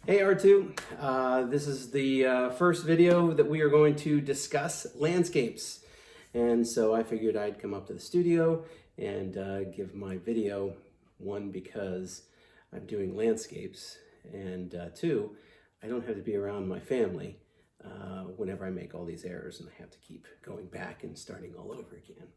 Hey R2, this is the first video that we are going to discuss landscapes. And so I figured I'd come up to the studio and give my video, one, because I'm doing landscapes, and two, I don't have to be around my family whenever I make all these errors and I have to keep going back and starting all over again.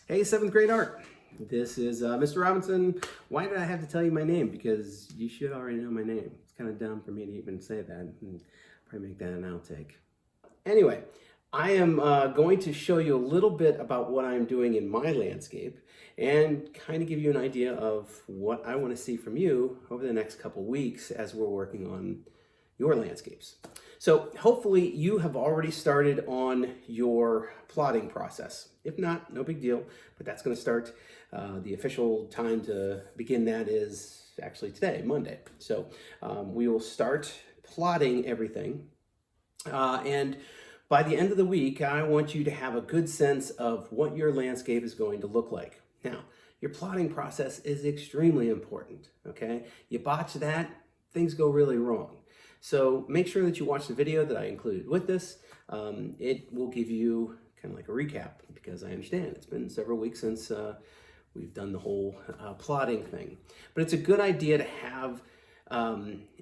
Hey, 7th grade art. This is Mr. Robinson. Why did I have to tell you my name? Because you should already know my name. It's kind of dumb for me to even say that and probably make that an outtake. Anyway, I am going to show you a little bit about what I'm doing in my landscape and kind of give you an idea of what I want to see from you over the next couple weeks as we're working on your landscapes. So hopefully you have already started on your plotting process. If not, no big deal, but that's going to start. The official time to begin that is actually today, Monday. So we will start plotting everything. And by the end of the week, I want you to have a good sense of what your landscape is going to look like. Now, your plotting process is extremely important, okay? You botch that, things go really wrong. So make sure that you watch the video that I included with this. It will give you kind of like a recap, because I understand it's been several weeks since we've done the whole plotting thing. But it's a good idea to have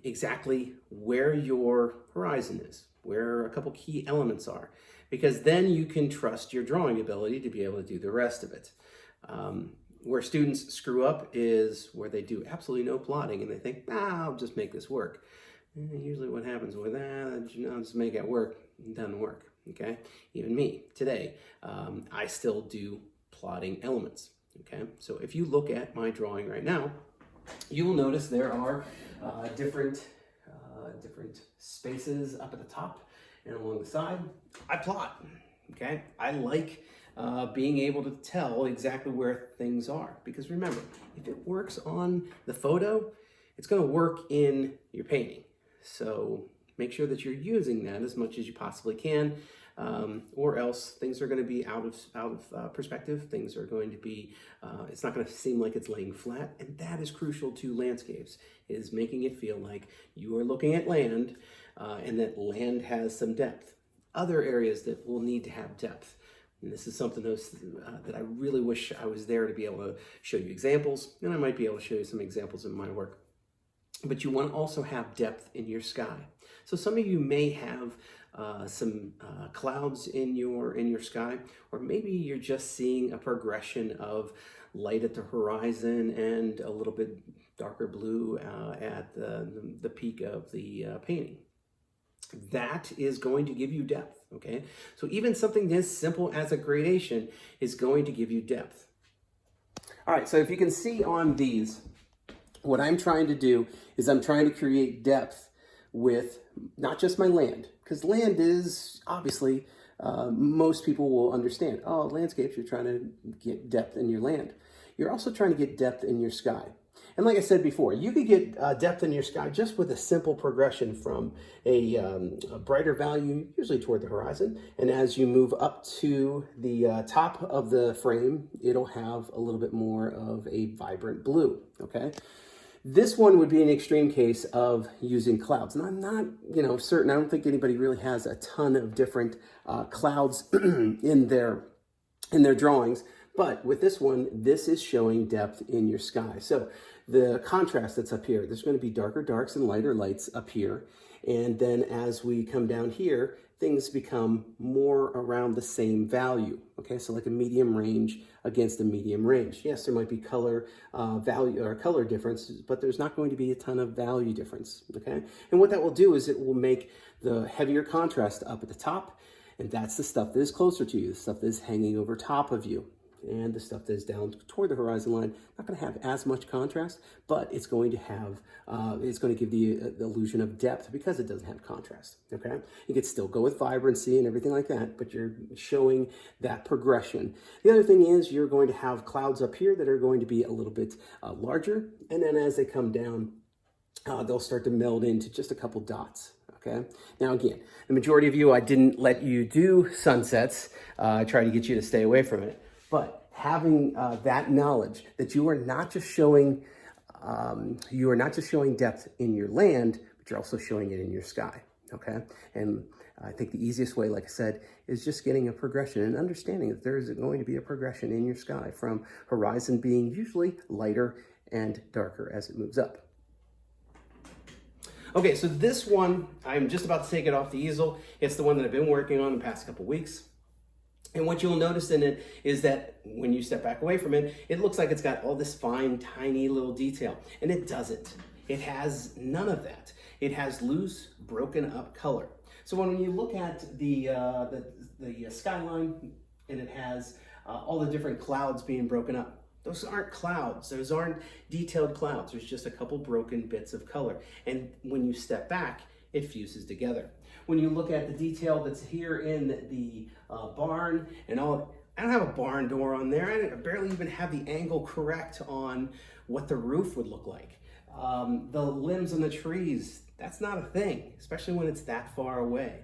exactly where your horizon is, where a couple key elements are, because then you can trust your drawing ability to be able to do the rest of it. Where students screw up is where they do absolutely no plotting and they think, I'll just make this work. And usually what happens with that, I'll just make it work, it doesn't work, okay? Even me, today, I still do plotting elements, okay? So if you look at my drawing right now, you will notice there are different spaces up at the top and along the side. I plot, okay? I like being able to tell exactly where things are, because remember, if it works on the photo, it's gonna work in your painting. So make sure that you're using that as much as you possibly can, or else things are going to be out of perspective. Things are going to be, it's not going to seem like it's laying flat, and that is crucial to landscapes, is making it feel like you are looking at land, and that land has some depth. Other areas that will need to have depth. And this is something that I really wish I was there to be able to show you examples, and I might be able to show you some examples in my work. But you want to also have depth in your sky. So some of you may have some clouds in your sky, or maybe you're just seeing a progression of light at the horizon and a little bit darker blue at the peak of the painting. That is going to give you depth, okay? So even something as simple as a gradation is going to give you depth. All right, so if you can see on these, what I'm trying to do is I'm trying to create depth with not just my land, because land is obviously, most people will understand, landscapes, you're trying to get depth in your land. You're also trying to get depth in your sky. And like I said before, you could get depth in your sky just with a simple progression from a brighter value, usually toward the horizon. And as you move up to the top of the frame, it'll have a little bit more of a vibrant blue, okay? This one would be an extreme case of using clouds. And I'm not, certain. I don't think anybody really has a ton of different clouds in their drawings. But with this one, this is showing depth in your sky. So the contrast that's up here, there's going to be darker darks and lighter lights up here. And then as we come down here, things become more around the same value. Okay, so like a medium range against a medium range. Yes, there might be color value or color differences, but there's not going to be a ton of value difference. Okay, and what that will do is it will make the heavier contrast up at the top, and that's the stuff that is closer to you, the stuff that is hanging over top of you. And the stuff that is down toward the horizon line, not going to have as much contrast, but it's going to have, it's going to give the illusion of depth because it doesn't have contrast, okay? You could still go with vibrancy and everything like that, but you're showing that progression. The other thing is you're going to have clouds up here that are going to be a little bit larger, and then as they come down, they'll start to meld into just a couple dots. Okay. Now, again, the majority of you, I didn't let you do sunsets. I tried to get you to stay away from it. But having that knowledge that you are not just showing depth in your land, but you're also showing it in your sky, okay? And I think the easiest way, like I said, is just getting a progression and understanding that there is going to be a progression in your sky from horizon being usually lighter and darker as it moves up. Okay, so this one, I'm just about to take it off the easel. It's the one that I've been working on the past couple weeks. And what you'll notice in it is that when you step back away from it, it looks like it's got all this fine, tiny little detail, and it doesn't. It has none of that. It has loose, broken up color. So when you look at the skyline, and it has all the different clouds being broken up, those aren't clouds. Those aren't detailed clouds. There's just a couple broken bits of color. And when you step back, it fuses together. When you look at the detail that's here in the barn and all, I don't have a barn door on there. I barely even have the angle correct on what the roof would look like. The limbs on the trees, that's not a thing, especially when it's that far away.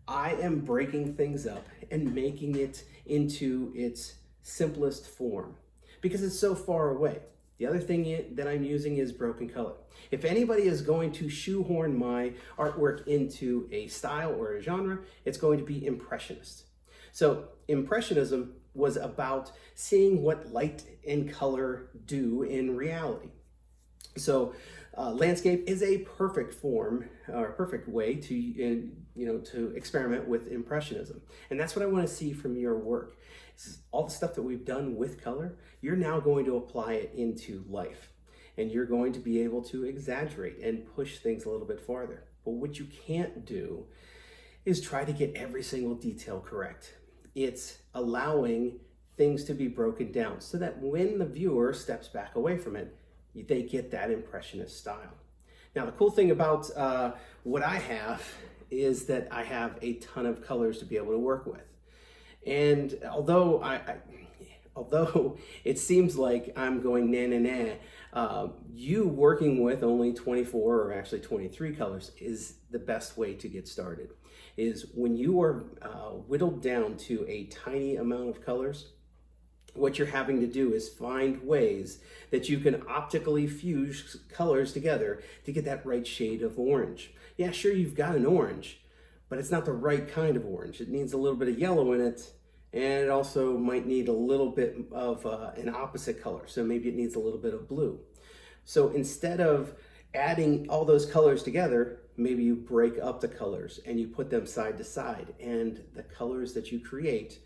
I am breaking things up and making it into its simplest form because it's so far away. The other thing that I'm using is broken color. If anybody is going to shoehorn my artwork into a style or a genre, it's going to be Impressionist. So Impressionism was about seeing what light and color do in reality. So landscape is a perfect form or a perfect way to to experiment with Impressionism, and that's what I want to see from your work. All the stuff that we've done with color, you're now going to apply it into life, and you're going to be able to exaggerate and push things a little bit farther. But what you can't do is try to get every single detail correct. It's allowing things to be broken down so that when the viewer steps back away from it, they get that Impressionist style. Now, the cool thing about what I have is that I have a ton of colors to be able to work with. And although although it seems like I'm going you working with only 24 or actually 23 colors is the best way to get started. Is when you are whittled down to a tiny amount of colors, what you're having to do is find ways that you can optically fuse colors together to get that right shade of orange. Yeah, sure, you've got an orange, but it's not the right kind of orange. It needs a little bit of yellow in it, and it also might need a little bit of an opposite color. So maybe it needs a little bit of blue. So instead of adding all those colors together, maybe you break up the colors and you put them side to side, and the colors that you create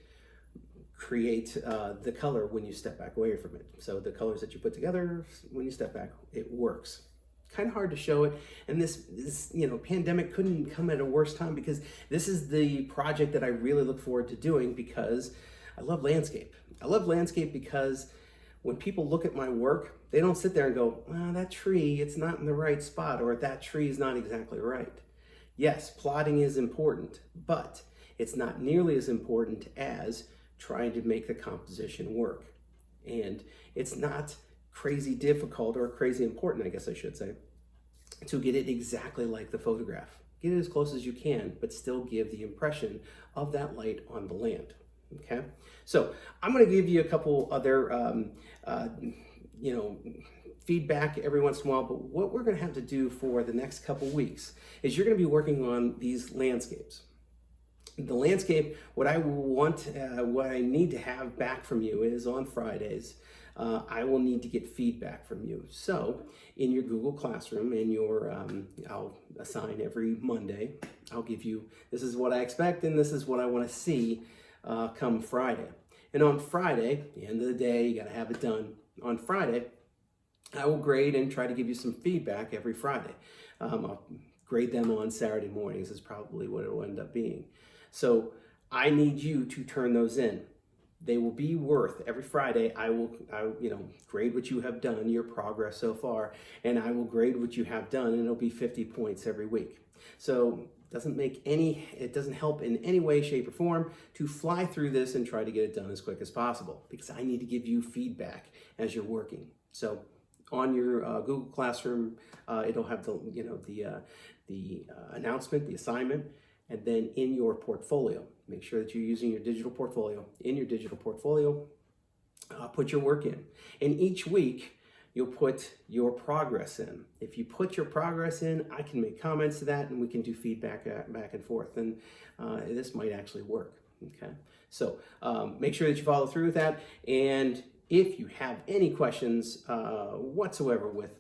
the color when you step back away from it. So the colors that you put together, when you step back, it works. Kind of hard to show it, and this pandemic couldn't come at a worse time because this is the project that I really look forward to doing because I love landscape. I love landscape because when people look at my work, they don't sit there and go, well, that tree, it's not in the right spot, or that tree is not exactly right. Yes, plotting is important, but it's not nearly as important as trying to make the composition work. And it's not crazy difficult or crazy important, I guess I should say, to get it exactly like the photograph. Get it as close as you can, but still give the impression of that light on the land. Okay, so I'm going to give you a couple other, feedback every once in a while. But what we're going to have to do for the next couple weeks is you're going to be working on these landscapes. The landscape, what I need to have back from you is on Fridays, I will need to get feedback from you. So in your Google Classroom, I'll assign every Monday, I'll give you, this is what I expect and this is what I want to see come Friday. And on Friday, the end of the day, you got to have it done. On Friday, I will grade and try to give you some feedback every Friday. I'll grade them on Saturday mornings is probably what it will end up being. So I need you to turn those in. They will be worth every Friday. I will grade what you have done, your progress so far, and I will grade what you have done, and it'll be 50 points every week. So it doesn't help in any way, shape, or form to fly through this and try to get it done as quick as possible because I need to give you feedback as you're working. So on your Google Classroom, it'll have the announcement, the assignment. And then in your portfolio, make sure that you're using your digital portfolio. In your digital portfolio, put your work in. And each week, you'll put your progress in. If you put your progress in, I can make comments to that and we can do feedback back and forth, and this might actually work. Okay, so make sure that you follow through with that, and if you have any questions whatsoever with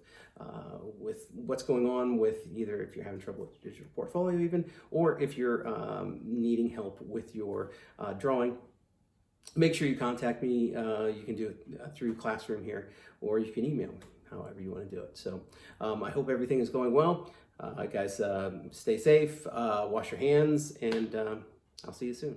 what's going on with either if you're having trouble with digital portfolio even, or if you're needing help with your drawing, make sure you contact me. You can do it through Classroom here, or you can email me, however you want to do it. So I hope everything is going well. Guys, stay safe, wash your hands, and I'll see you soon.